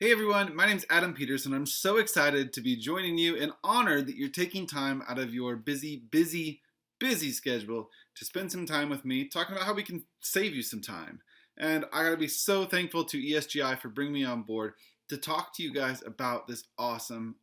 Hey everyone, my name's Adam Peterson. I'm so excited to be joining you and honored that you're taking time out of your busy schedule to spend some time with me talking about how we can save you some time. And I gotta be so thankful to ESGI for bringing me on board to talk to you guys about this awesome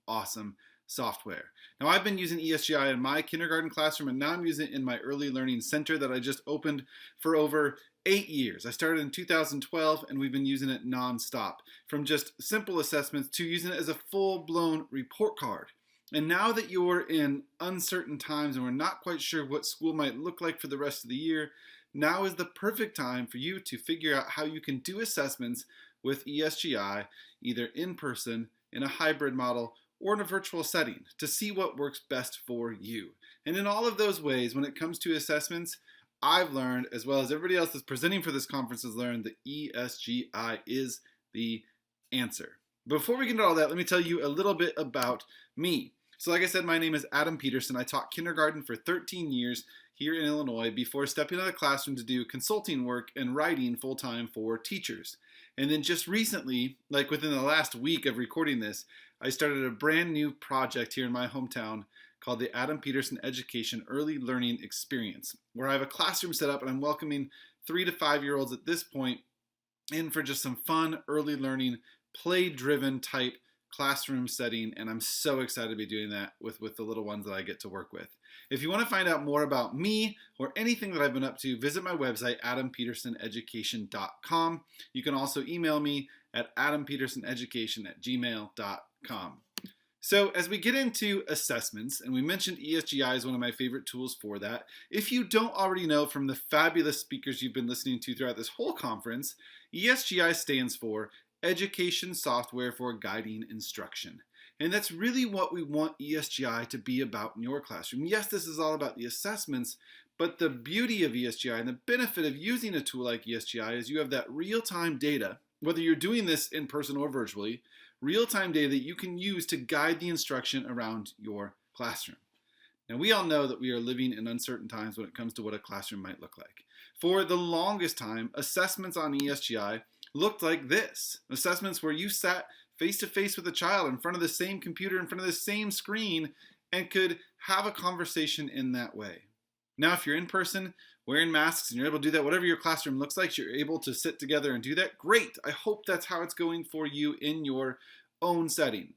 software. Now I've been using ESGI in my kindergarten classroom and now I'm using it in my early learning center that I just opened for over 8 years. I started in 2012 and we've been using it nonstop, from just simple assessments to using it as a full-blown report card. And now that you're in uncertain times and we're not quite sure what school might look like for the rest of the year, now is the perfect time for you to figure out how you can do assessments with ESGI, either in person, in a hybrid model, or in a virtual setting to see what works best for you. And in all of those ways, when it comes to assessments, I've learned, as well as everybody else that's presenting for this conference has learned, that ESGI is the answer. Before we get into all that, let me tell you a little bit about me. So like I said, my name is Adam Peterson. I taught kindergarten for 13 years here in Illinois before stepping out of the classroom to do consulting work and writing full-time for teachers. And then just recently, like within the last week of recording this, I started a brand new project here in my hometown called the Adam Peterson Education Early Learning Experience, where I have a classroom set up and I'm welcoming 3 to 5-year-olds at this point in for just some fun early learning, play-driven type classroom setting, and I'm so excited to be doing that with the little ones that I get to work with. If you want to find out more about me or anything that I've been up to, visit my website, adampetersoneducation.com. You can also email me at adampetersoneducation@gmail.com. So as we get into assessments, and we mentioned ESGI is one of my favorite tools for that, if you don't already know from the fabulous speakers you've been listening to throughout this whole conference, ESGI stands for Education Software for Guiding Instruction. And that's really what we want ESGI to be about in your classroom. Yes, this is all about the assessments, but the beauty of ESGI and the benefit of using a tool like ESGI is you have that real-time data, whether you're doing this in person or virtually, real-time data that you can use to guide the instruction around your classroom. Now, we all know that we are living in uncertain times when it comes to what a classroom might look like. For the longest time, assessments on ESGI looked like this. Assessments where you sat face-to-face with a child in front of the same computer, in front of the same screen, and could have a conversation in that way. Now, if you're in person, wearing masks, and you're able to do that, whatever your classroom looks like, you're able to sit together and do that, great. I hope that's how it's going for you in your own setting.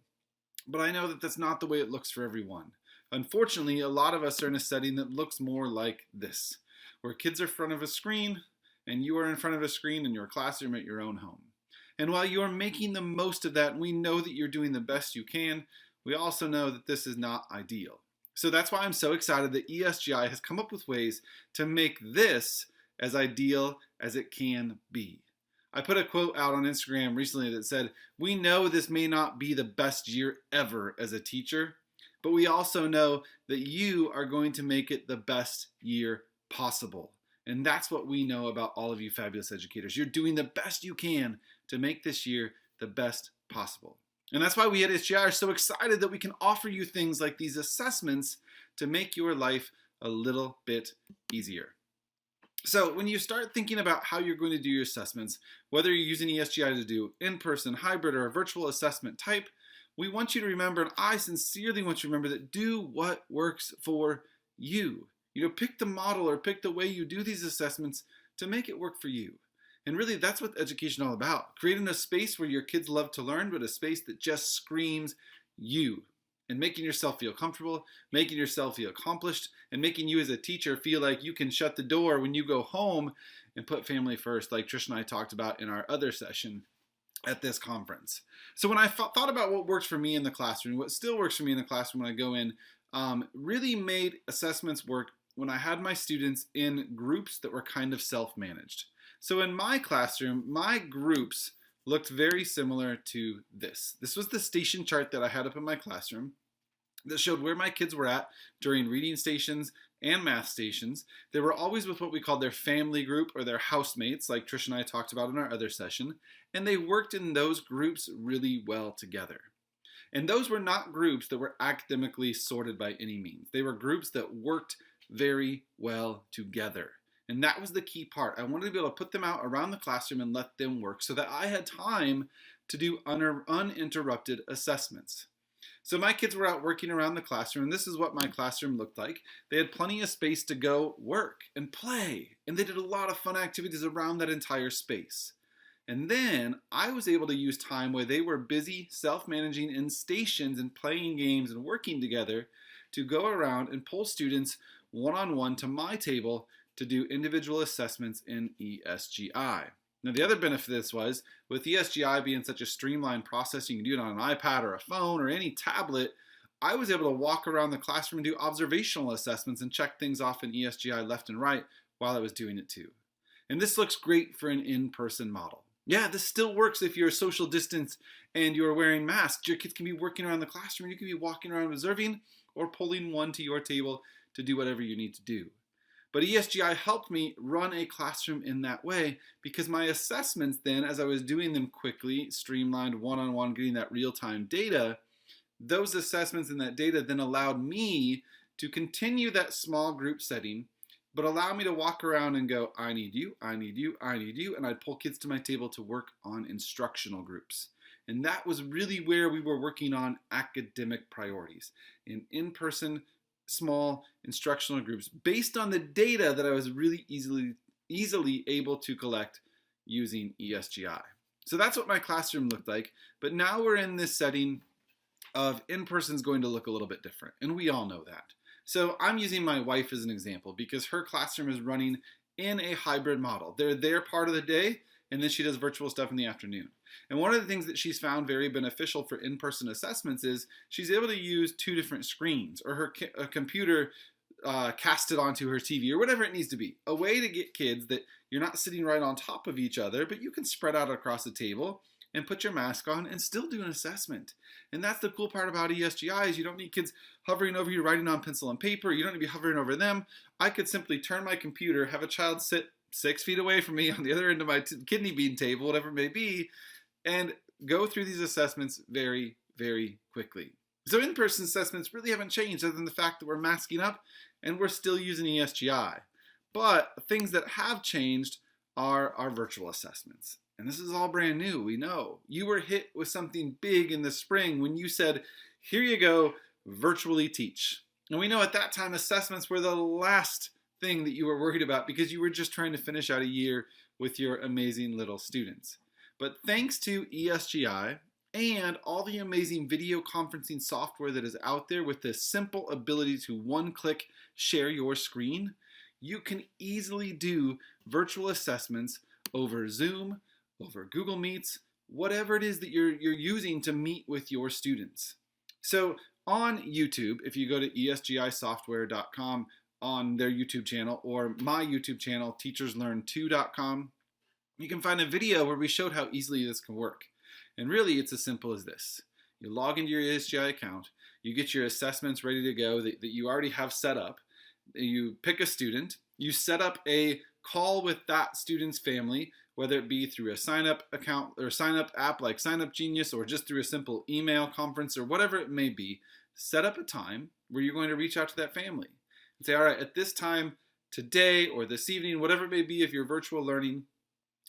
But I know that that's not the way it looks for everyone. Unfortunately, a lot of us are in a setting that looks more like this, where kids are in front of a screen, and you are in front of a screen in your classroom at your own home. And while you are making the most of that, and we know that you're doing the best you can, we also know that this is not ideal. So that's why I'm so excited that ESGI has come up with ways to make this as ideal as it can be. I put a quote out on Instagram recently that said, "We know this may not be the best year ever as a teacher, but we also know that you are going to make it the best year possible." And that's what we know about all of you fabulous educators. You're doing the best you can to make this year the best possible. And that's why we at ESGI are so excited that we can offer you things like these assessments to make your life a little bit easier. So when you start thinking about how you're going to do your assessments, whether you're using ESGI to do in-person, hybrid, or a virtual assessment type, we want you to remember, and I sincerely want you to remember, that do what works for you. Pick the model or pick the way you do these assessments to make it work for you. And really, that's what education is all about. Creating a space where your kids love to learn, but a space that just screams you. And making yourself feel comfortable, making yourself feel accomplished, and making you as a teacher feel like you can shut the door when you go home and put family first, like Trish and I talked about in our other session at this conference. So when I thought about what works for me in the classroom, what still works for me in the classroom when I go in, really made assessments work when I had my students in groups that were kind of self-managed. So in my classroom, my groups looked very similar to this. This was the station chart that I had up in my classroom that showed where my kids were at during reading stations and math stations. They were always with what we called their family group or their housemates, like Trish and I talked about in our other session, and they worked in those groups really well together. And those were not groups that were academically sorted by any means. They were groups that worked very well together. And that was the key part. I wanted to be able to put them out around the classroom and let them work so that I had time to do uninterrupted assessments. So my kids were out working around the classroom, and this is what my classroom looked like. They had plenty of space to go work and play, and they did a lot of fun activities around that entire space. And then I was able to use time where they were busy self-managing in stations and playing games and working together to go around and pull students one-on-one to my table to do individual assessments in ESGI. Now, the other benefit of this was, with ESGI being such a streamlined process, you can do it on an iPad or a phone or any tablet, I was able to walk around the classroom and do observational assessments and check things off in ESGI left and right while I was doing it too. And this looks great for an in-person model. Yeah, this still works if you're social distance and you're wearing masks. Your kids can be working around the classroom, you can be walking around observing or pulling one to your table to do whatever you need to do. But ESGI helped me run a classroom in that way because my assessments then, as I was doing them quickly, streamlined, one-on-one, getting that real-time data, those assessments and that data then allowed me to continue that small group setting, but allow me to walk around and go, I need you, I need you, I need you, and I'd pull kids to my table to work on instructional groups. And that was really where we were working on academic priorities, in-person small instructional groups based on the data that I was really easily able to collect using ESGI. So that's what my classroom looked like, but now we're in this setting of in-person is going to look a little bit different, and we all know that. So I'm using my wife as an example because her classroom is running in a hybrid model. They're there part of the day, and then she does virtual stuff in the afternoon. And one of the things that she's found very beneficial for in-person assessments is she's able to use 2 different screens, or her computer cast it onto her TV, or whatever it needs to be. A way to get kids that you're not sitting right on top of each other, but you can spread out across the table and put your mask on and still do an assessment. And that's the cool part about ESGI is you don't need kids hovering over you writing on pencil and paper. You don't need to be hovering over them. I could simply turn my computer, have a child sit 6 feet away from me on the other end of my kidney bean table, whatever it may be, and go through these assessments very, very quickly. So in-person assessments really haven't changed other than the fact that we're masking up and we're still using ESGI. But things that have changed are our virtual assessments. And this is all brand new, we know. You were hit with something big in the spring when you said, here you go, virtually teach. And we know at that time assessments were the last thing that you were worried about because you were just trying to finish out a year with your amazing little students. But thanks to ESGI and all the amazing video conferencing software that is out there with the simple ability to one-click share your screen, you can easily do virtual assessments over Zoom, over Google Meets, whatever it is that you're using to meet with your students. So on YouTube, if you go to esgisoftware.com on their YouTube channel or my YouTube channel, teacherslearn2.com, you can find a video where we showed how easily this can work. And really, it's as simple as this. You log into your ESGI account, you get your assessments ready to go that you already have set up, you pick a student, you set up a call with that student's family, whether it be through a sign-up account or sign-up app like Sign-up Genius or just through a simple email conference or whatever it may be, set up a time where you're going to reach out to that family and say, all right, at this time today or this evening, whatever it may be, if you're virtual learning,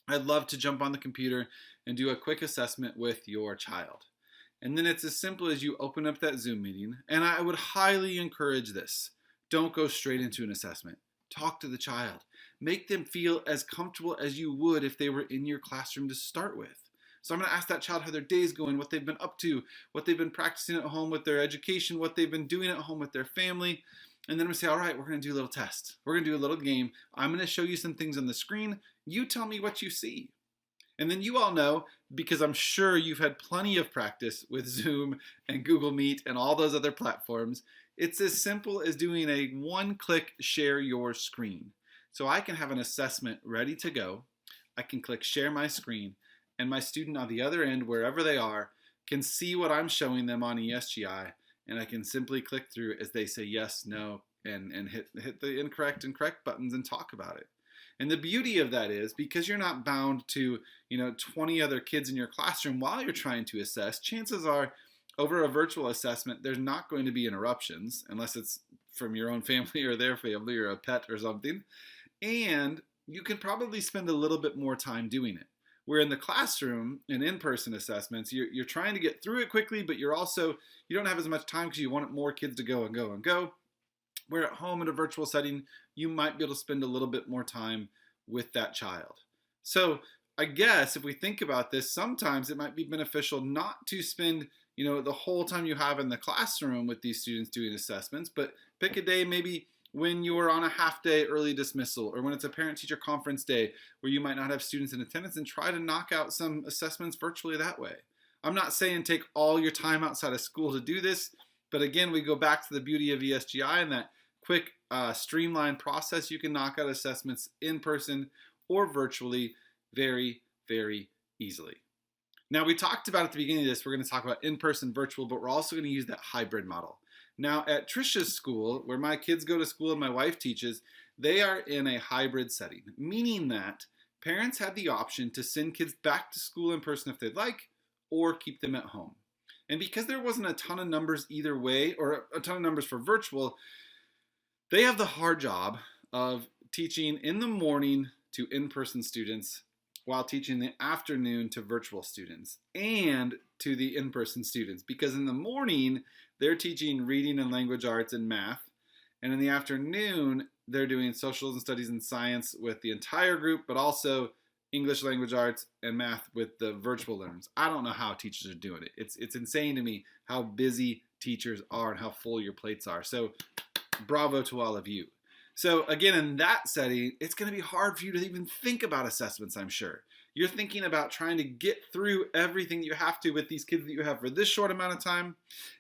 I'd love to jump on the computer and do a quick assessment with your child. And then it's as simple as you open up that Zoom meeting, and I would highly encourage this. Don't go straight into an assessment. Talk to the child. Make them feel as comfortable as you would if they were in your classroom to start with. So I'm going to ask that child how their day's going, what they've been up to, what they've been practicing at home with their education, what they've been doing at home with their family. And then I'm going to say, all right, we're going to do a little test. We're going to do a little game. I'm going to show you some things on the screen. You tell me what you see. And then you all know, because I'm sure you've had plenty of practice with Zoom and Google Meet and all those other platforms, it's as simple as doing a one-click share your screen. So I can have an assessment ready to go. I can click share my screen, and my student on the other end, wherever they are, can see what I'm showing them on ESGI, and I can simply click through as they say yes, no, and hit the incorrect and correct buttons and talk about it. And the beauty of that is because you're not bound to 20 other kids in your classroom while you're trying to assess, chances are over a virtual assessment there's not going to be interruptions unless it's from your own family or their family or a pet or something. And you can probably spend a little bit more time doing it. Where in the classroom and in-person assessments, you're trying to get through it quickly, but you don't have as much time because you want more kids to go and go and go. Where at home in a virtual setting, you might be able to spend a little bit more time with that child. So I guess if we think about this, sometimes it might be beneficial not to spend the whole time you have in the classroom with these students doing assessments, but pick a day maybe when you're on a half day early dismissal, or when it's a parent-teacher conference day where you might not have students in attendance, and try to knock out some assessments virtually that way. I'm not saying take all your time outside of school to do this, but again, we go back to the beauty of ESGI and that quick, streamlined process. You can knock out assessments in person or virtually very, very easily. Now, we talked about at the beginning of this, we're going to talk about in-person, virtual, but we're also going to use that hybrid model. Now, at Trisha's school, where my kids go to school and my wife teaches, they are in a hybrid setting, meaning that parents had the option to send kids back to school in person if they'd like, or keep them at home. And because there wasn't a ton of numbers either way, or a ton of numbers for virtual, they have the hard job of teaching in the morning to in-person students while teaching the afternoon to virtual students and to the in-person students. Because in the morning, they're teaching reading and language arts and math. And in the afternoon, they're doing socials and studies and science with the entire group, but also English language arts and math with the virtual learners. I don't know how teachers are doing it. It's insane to me how busy teachers are and how full your plates are. So bravo to all of you. So again, in that setting, it's going to be hard for you to even think about assessments, I'm sure. You're thinking about trying to get through everything you have to with these kids that you have for this short amount of time,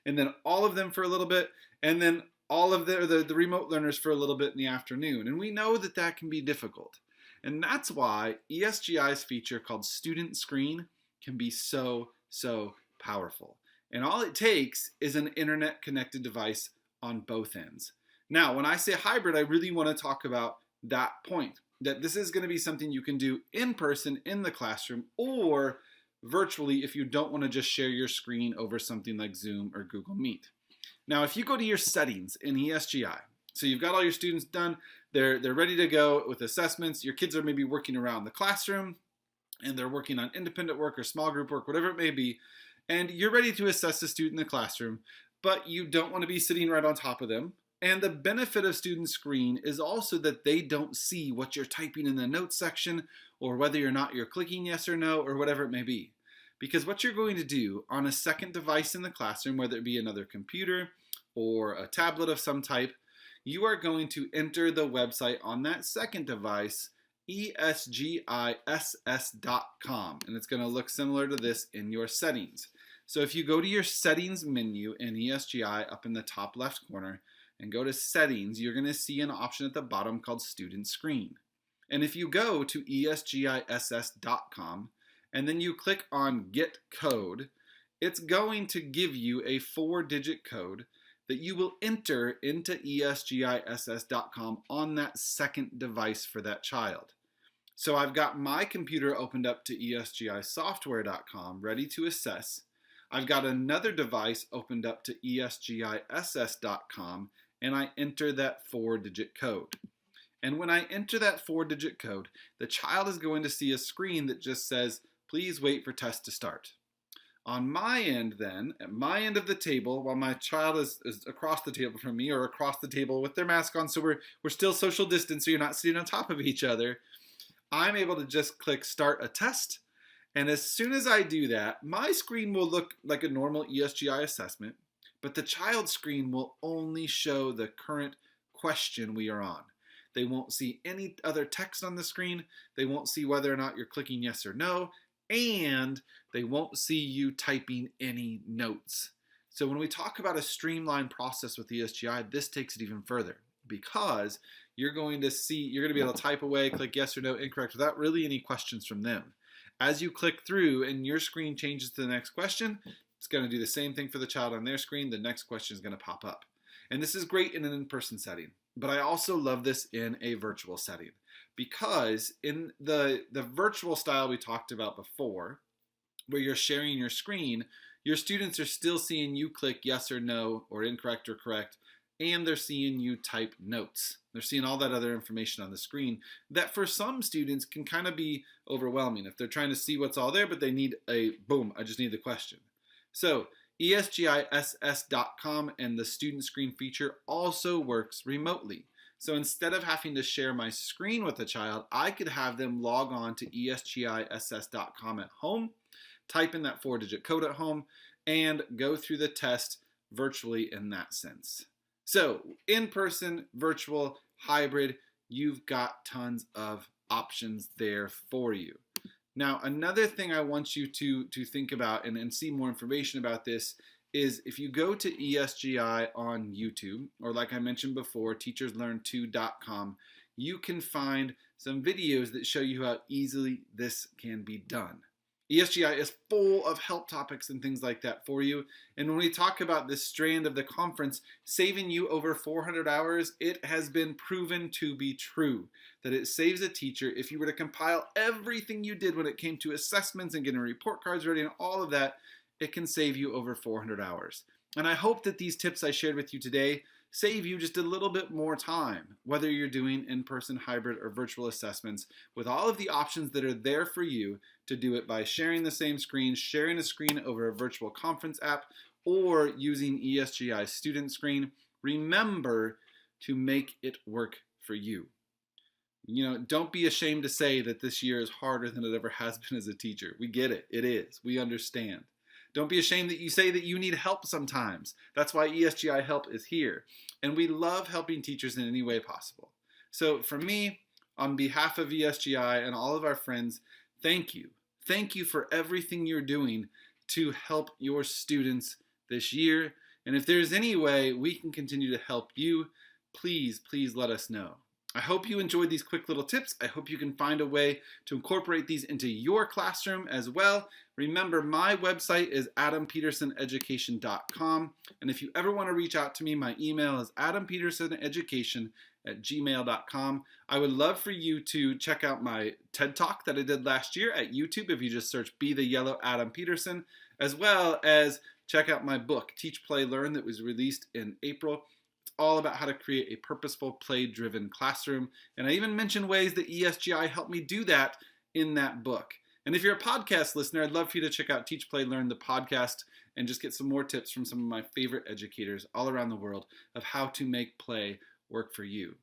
and then all of them for a little bit, and then all of the remote learners for a little bit in the afternoon. And we know that that can be difficult. And that's why ESGI's feature called Student Screen can be so, so powerful. And all it takes is an internet-connected device on both ends. Now, when I say hybrid, I really want to talk about that point, that this is going to be something you can do in person in the classroom or virtually if you don't want to just share your screen over something like Zoom or Google Meet. Now, if you go to your settings in ESGI, so you've got all your students done, they're ready to go with assessments, your kids are maybe working around the classroom, and they're working on independent work or small group work, whatever it may be, and you're ready to assess the student in the classroom, but you don't want to be sitting right on top of them. And the benefit of Student Screen is also that they don't see what you're typing in the notes section, or whether or not you're clicking yes or no, or whatever it may be. Because what you're going to do on a second device in the classroom, whether it be another computer or a tablet of some type, you are going to enter the website on that second device, ESGISS.com. And it's going to look similar to this in your settings. So if you go to your settings menu in ESGI up in the top left corner, and go to settings, you're going to see an option at the bottom called Student Screen. And if you go to ESGISS.com and then you click on Get Code, it's going to give you a 4-digit code that you will enter into ESGISS.com on that second device for that child. So I've got my computer opened up to ESGIsoftware.com ready to assess. I've got another device opened up to ESGISS.com, and I enter that 4-digit code. And when I enter that 4-digit code, the child is going to see a screen that just says, please wait for test to start. On my end then, at my end of the table, while my child is across the table from me, or across the table with their mask on, so we're still social distance, so you're not sitting on top of each other, I'm able to just click start a test. And as soon as I do that, my screen will look like a normal ESGI assessment, but the child's screen will only show the current question we are on. They won't see any other text on the screen, they won't see whether or not you're clicking yes or no, and they won't see you typing any notes. So when we talk about a streamlined process with ESGI, this takes it even further, because you're going to be able to type away, click yes or no, incorrect, without really any questions from them. As you click through and your screen changes to the next question, it's going to do the same thing for the child on their screen. The next question is going to pop up. And this is great in an in-person setting, but I also love this in a virtual setting, because in the virtual style we talked about before, where you're sharing your screen, your students are still seeing you click yes or no, or incorrect or correct, and they're seeing you type notes. They're seeing all that other information on the screen that for some students can kind of be overwhelming if they're trying to see what's all there, but they need a boom, I just need the question. So ESGISS.com and the student screen feature also works remotely. So instead of having to share my screen with a child, I could have them log on to ESGISS.com at home, type in that 4-digit code at home, and go through the test virtually in that sense. So in-person, virtual, hybrid, you've got tons of options there for you. Now, another thing I want you to think about and see more information about this is if you go to ESGI on YouTube, or like I mentioned before, teacherslearn2.com, you can find some videos that show you how easily this can be done. ESGI is full of help topics and things like that for you. And when we talk about this strand of the conference, saving you over 400 hours, it has been proven to be true that it saves a teacher if you were to compile everything you did when it came to assessments and getting report cards ready and all of that, it can save you over 400 hours. And I hope that these tips I shared with you today save you just a little bit more time, whether you're doing in-person, hybrid, or virtual assessments, with all of the options that are there for you to do it by sharing the same screen, sharing a screen over a virtual conference app, or using ESGI Student Screen. Remember to make it work for you. You know, don't be ashamed to say that this year is harder than it ever has been as a teacher. We get it. It is. We understand. Don't be ashamed that you say that you need help sometimes. That's why ESGI Help is here. And we love helping teachers in any way possible. So for me, on behalf of ESGI and all of our friends, thank you. Thank you for everything you're doing to help your students this year. And if there's any way we can continue to help you, please let us know. I hope you enjoyed these quick little tips. I hope you can find a way to incorporate these into your classroom as well. Remember, my website is adampetersoneducation.com. And if you ever want to reach out to me, my email is adampetersoneducation@gmail.com. I would love for you to check out my TED Talk that I did last year at YouTube if you just search Be the Yellow Adam Peterson, as well as check out my book, Teach, Play, Learn, that was released in April. All about how to create a purposeful, play-driven classroom. And I even mention ways that ESGI helped me do that in that book. And if you're a podcast listener, I'd love for you to check out Teach, Play, Learn, the podcast, and just get some more tips from some of my favorite educators all around the world of how to make play work for you.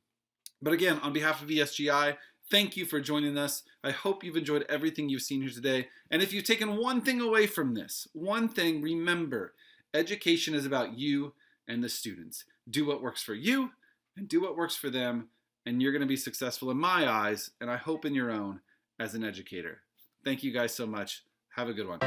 But again, on behalf of ESGI, thank you for joining us. I hope you've enjoyed everything you've seen here today. And if you've taken one thing away from this, one thing, remember, education is about you and the students. Do what works for you and do what works for them, and you're going to be successful in my eyes, and I hope in your own, as an educator. Thank you guys so much. Have a good one.